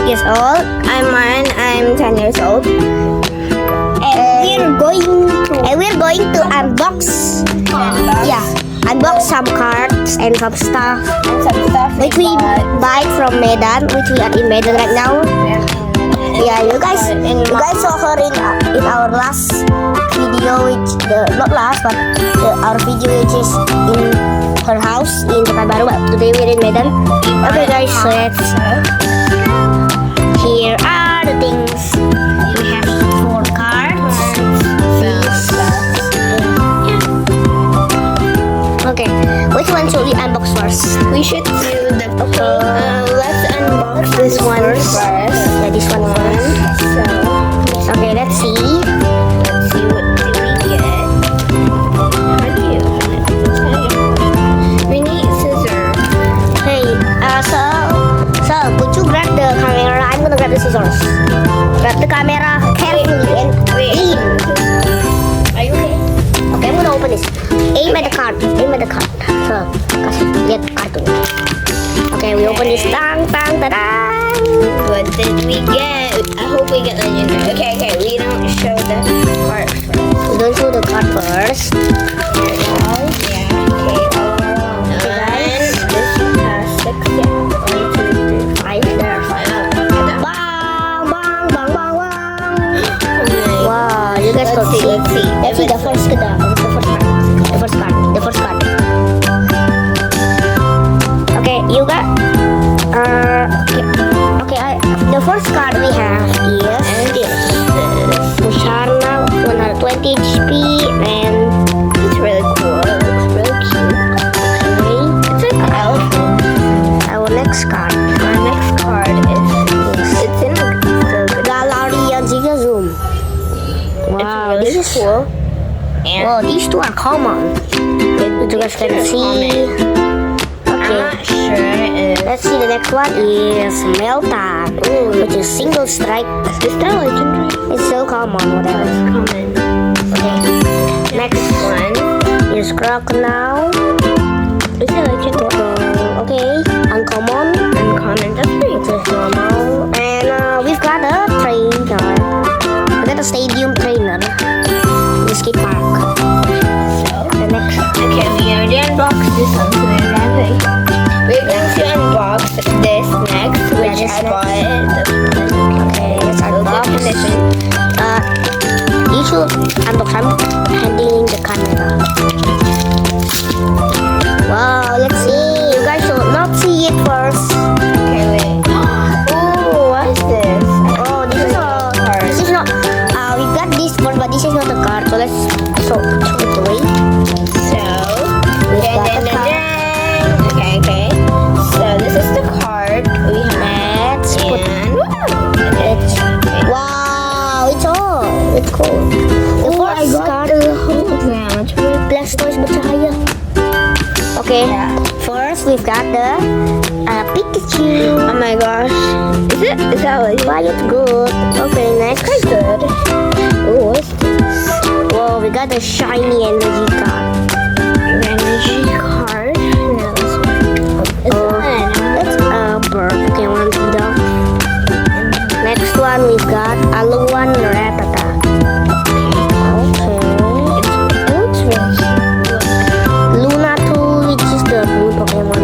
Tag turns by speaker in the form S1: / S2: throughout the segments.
S1: years old. I'm Maureen. I'm 10 years old. And we're going to unbox. Unbox some cards and some stuff. Which we buy from Medan, which we are in Medan right now. Yeah, you guys saw her in our last video, not last, but our video which is in her house in Pekanbaru. But today we're in Medan. Okay, guys, so here are the things. We have 4 cards. Okay, which one should we unbox first?
S2: We should do the let's unbox
S1: This one first. Yeah, this one first.
S2: So
S1: Okay, let's see.
S2: what do we get? How do you open it? We need scissors.
S1: Hey, so would you grab the camera? I'm gonna grab the scissors. Grab the camera carefully and aim.
S2: Are you okay?
S1: Okay, I'm gonna open this. Aim at the card. So, kasih lihat kartunya. Okay, we open this. Tang, tang, tadang.
S2: What did we get? I hope we get legendary. Okay, we don't show the card first.
S1: We don't show the card first.
S2: There we go. Yeah. Okay.
S1: guys.
S2: This has 6. Yeah. 1, 2, 3, 5. There are 5.
S1: Bang, bang, bang, bang, bang. Wow, you guys
S2: Let's
S1: can see.
S2: see.
S1: Let's see the first card. The first card. Okay, you got. The first card we have is Musharna 120 HP, and
S2: It's really cool. It looks really cute.
S1: okay,
S2: It's like an elephant.
S1: our next card.
S2: Our next card is it's in the
S1: Galarian Giga Zoom. Wow,
S2: really
S1: this is
S2: cool. And
S1: wow, these two are common. You guys can see.
S2: I'm
S1: Okay.
S2: not sure if
S1: Let's see, the next one is Meltan, which is single strike.
S2: is that legendary.
S1: It's so common, whatever.
S2: Common.
S1: Okay. Next
S2: One
S1: is Crocodile.
S2: is it legendary?
S1: Okay, uncommon.
S2: Uncommon. That's pretty
S1: It's
S2: cool.
S1: just normal. And we've got a trainer. We got a stadium trainer. The skate park.
S2: So
S1: The next.
S2: okay, we already unboxed this one, so we're going to unbox this next, which
S1: this
S2: I
S1: next.
S2: bought.
S1: Okay, let's
S2: So
S1: unbox.
S2: definition.
S1: You should unbox. I'm handling the camera. Wow, let's see. You guys should not see it first.
S2: Okay, wait. Oh, what is this?
S1: Oh, this is not. We got this one, but this is not a card. So let's throw it away.
S2: So,
S1: We've got the card.
S2: Okay. So this is the card we have.
S1: Let's put
S2: And
S1: it. Wow, it's cool. The first card.
S2: hologram. It's really
S1: Blastoise bercahaya. Okay.
S2: Yeah.
S1: First we've got the Pikachu.
S2: Oh my gosh. Is that like
S1: Wow, it's good. Okay, next.
S2: quite good? Oh, what's this?
S1: Whoa, we got the shiny energy card.
S2: Energy card? No, this one. It's
S1: That's a bird. Okay, one to the. Next one we've got Aluan Rattata. Okay.
S2: It looks really cute.
S1: Luna 2, which is the blue Pokemon.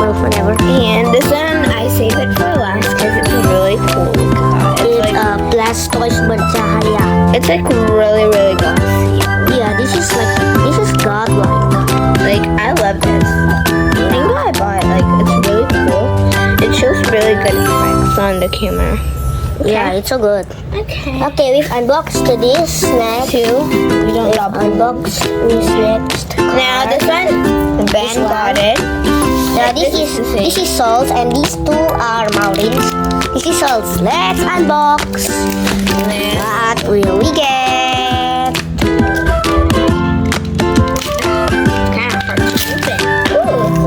S1: Well, whatever.
S2: And this one, I save it for last because it's a really cool card.
S1: It's Blastoise bercahaya.
S2: It's like really, really glossy.
S1: Yeah, this is godlike.
S2: Like, I love this. I think I bought it. Like, it's really cool. It shows really good effects on the camera.
S1: Yeah, it's so good.
S2: Okay.
S1: Okay, we've unboxed this next.
S2: We don't love it.
S1: Unbox this next.
S2: Now, this one, Ben
S1: This one.
S2: got it.
S1: Now this is Souls, and these two are Maureen's. This is Souls. Let's unbox. What will we get?
S2: Kind of hard to open.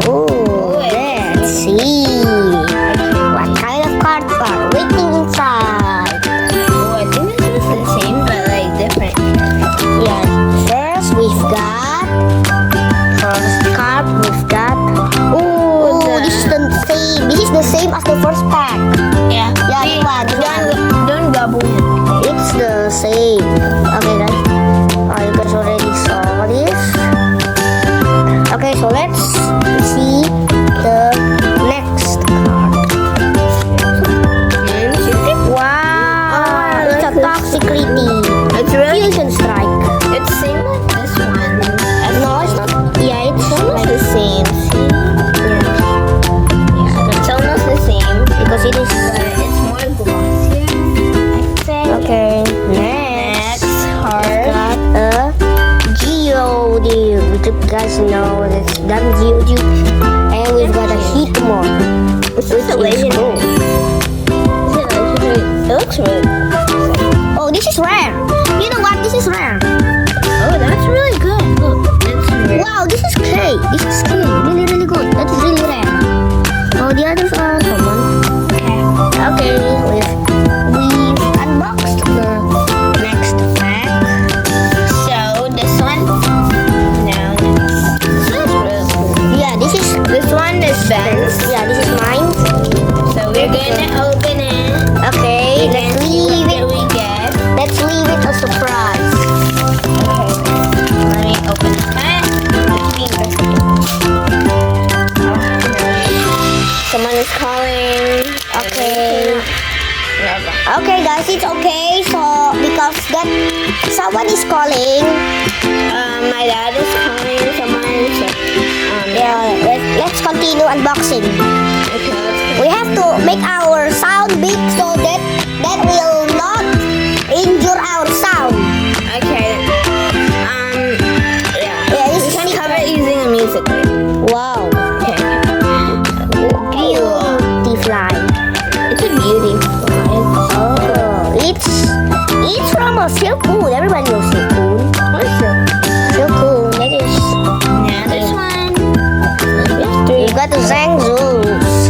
S1: Oh, let's see. What kind of cards are waiting inside?
S2: Oh, I think this is the same, but like different.
S1: Yeah, first we've got Oh, this is the same. This is the same as the first pack.
S2: Yeah,
S1: No, that's YouTube. And we've got a heat more.
S2: This is the legendary. It looks really cool.
S1: Oh, this is rare. You know what? This is rare.
S2: Oh, that's really good. Look, it's rare.
S1: Wow, this is clay. This is clay. Really, really good. That is really rare. Oh, the others are common. Okay, we've unboxed the next pack.
S2: So this one. Now this is really cool.
S1: Yeah,
S2: This one is Ben's.
S1: Yeah, this is mine.
S2: So we're gonna open it.
S1: Okay, let's leave it.
S2: What we get.
S1: Let's leave it a surprise.
S2: Okay. Let me open it. Someone is calling.
S1: Okay. Okay, guys, it's okay. So because that someone is calling.
S2: My dad is calling someone. So,
S1: Yeah, let's continue unboxing.
S2: Okay, let's
S1: We have to make our sound big so that will not injure our sound.
S2: Okay. Yeah.
S1: Yeah, this
S2: We
S1: is
S2: can
S1: secret.
S2: cover it using a music.
S1: Wow.
S2: Okay.
S1: Beautifly.
S2: It's a beauty fly.
S1: Oh, it's from a silkwood. Everybody knows silkwood.
S2: What's it?
S1: Silkwood. That is.
S2: Yeah, this one.
S1: You got the Zangzus.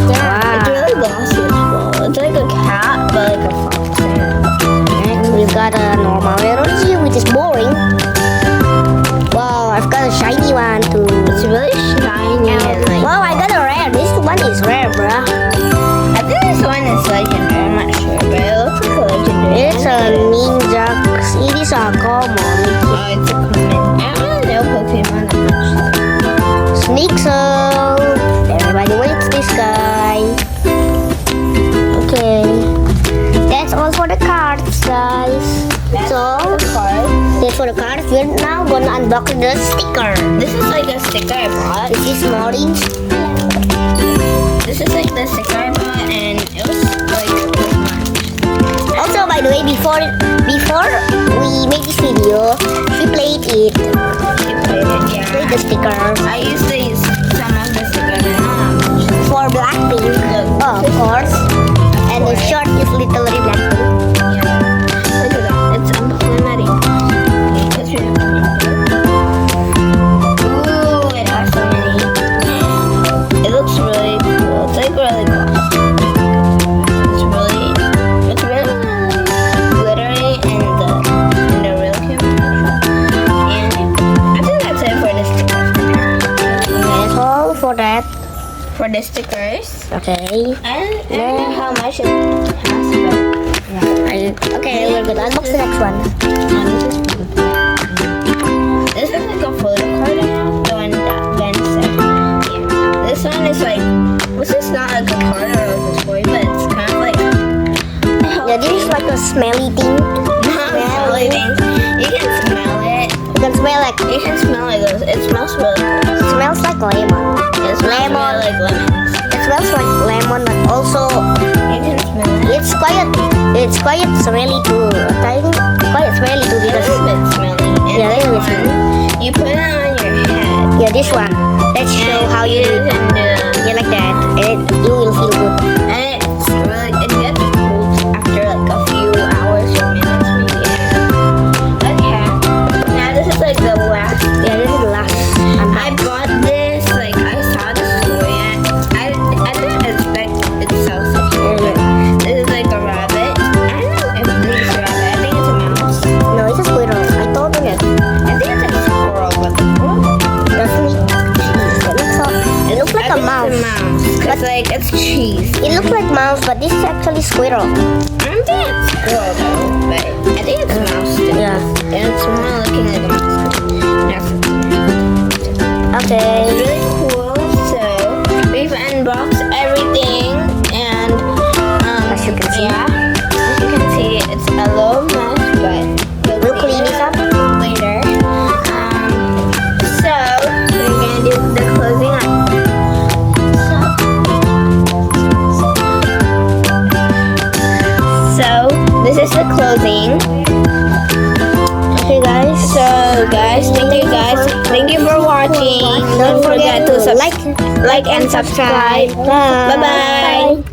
S2: It's really glossy as well. It's like a cat, but like a fox.
S1: Next, we've got a normal energy, which is boring. Wow, I've got a shiny one too.
S2: It's really shiny and like.
S1: Wow, I got a rare. This one is rare, bruh.
S2: I think this one is legendary. I'm not sure, but it looks like a legendary.
S1: It's a ninja. It is a common.
S2: Oh, it's a common. I don't really know Pokemon that much.
S1: Sneasel. Everybody waits this guy. Okay. That's all for the cards, guys. So, that's for the cards. We're now gonna unbox the sticker.
S2: This is like a sticker I bought.
S1: This is Maureen.
S2: This is like the sticker I bought, and it was like
S1: Also, by the way, before we make this video, she played it.
S2: she played it.
S1: Played
S2: Yeah.
S1: the sticker
S2: I used to use some of the stickers. I don't know.
S1: for Blackpink. Oh, of course. And the short is literally Blackpink.
S2: Yeah. Look at that. It's unplumbing. It's really Ooh, it has so many. It looks really cool. It's like really cool. It's really glittery in the real camera. And I think that's it for the stickers.
S1: That's all for that.
S2: For the stickers.
S1: Okay.
S2: I don't know how much it has, but
S1: Okay, we're gonna unbox the next one.
S2: This is like a photo card I have, the one that Ben said. Yeah. This one is like, this is not like a card or like a toy, but it's kind of like.
S1: Yeah, this is like a smelly thing.
S2: Smelly thing. You can smell it.
S1: You can smell like
S2: You can smell it. It smells really good.
S1: it smells like lemon.
S2: It smells
S1: Lemon.
S2: really like lemons.
S1: It smells like lemon, but also
S2: You can smell it.
S1: it's quite smelly too. I think quite smelly too
S2: It's a
S1: because
S2: little bit smelly. And
S1: Yeah,
S2: this
S1: a little bit
S2: one, you put it on your head.
S1: yeah, this one. Let's show how you do it. Yeah, like that, and you will feel good.
S2: And it's really, it gets cold after like a few hours or minutes maybe. Okay. Now this is like the last.
S1: Yeah, this is the last.
S2: I bought this, like I saw this toy and I didn't expect it to sell so cheap. This is like a rabbit. I don't know if this is a rabbit. I think it's a mouse.
S1: No, it's a squirrel. I told you that.
S2: I think it's a squirrel, but the squirrel.
S1: Doesn't it looks like a mouse.
S2: Cause like it's cheese.
S1: It looks like mouse, but this is actually squirrel.
S2: I don't think it's squirrel though, but I think it's mouse too.
S1: Yeah.
S2: And it's more looking like a mouse.
S1: Okay.
S2: It's really cool. So we've unboxed everything, and
S1: As you can see.
S2: yeah, as you can see, it's a little mess, but
S1: We'll clean this up.
S2: later. So we're gonna do the closing up. So this is the closing.
S1: Okay, guys.
S2: So Don't forget to like and subscribe. Bye bye.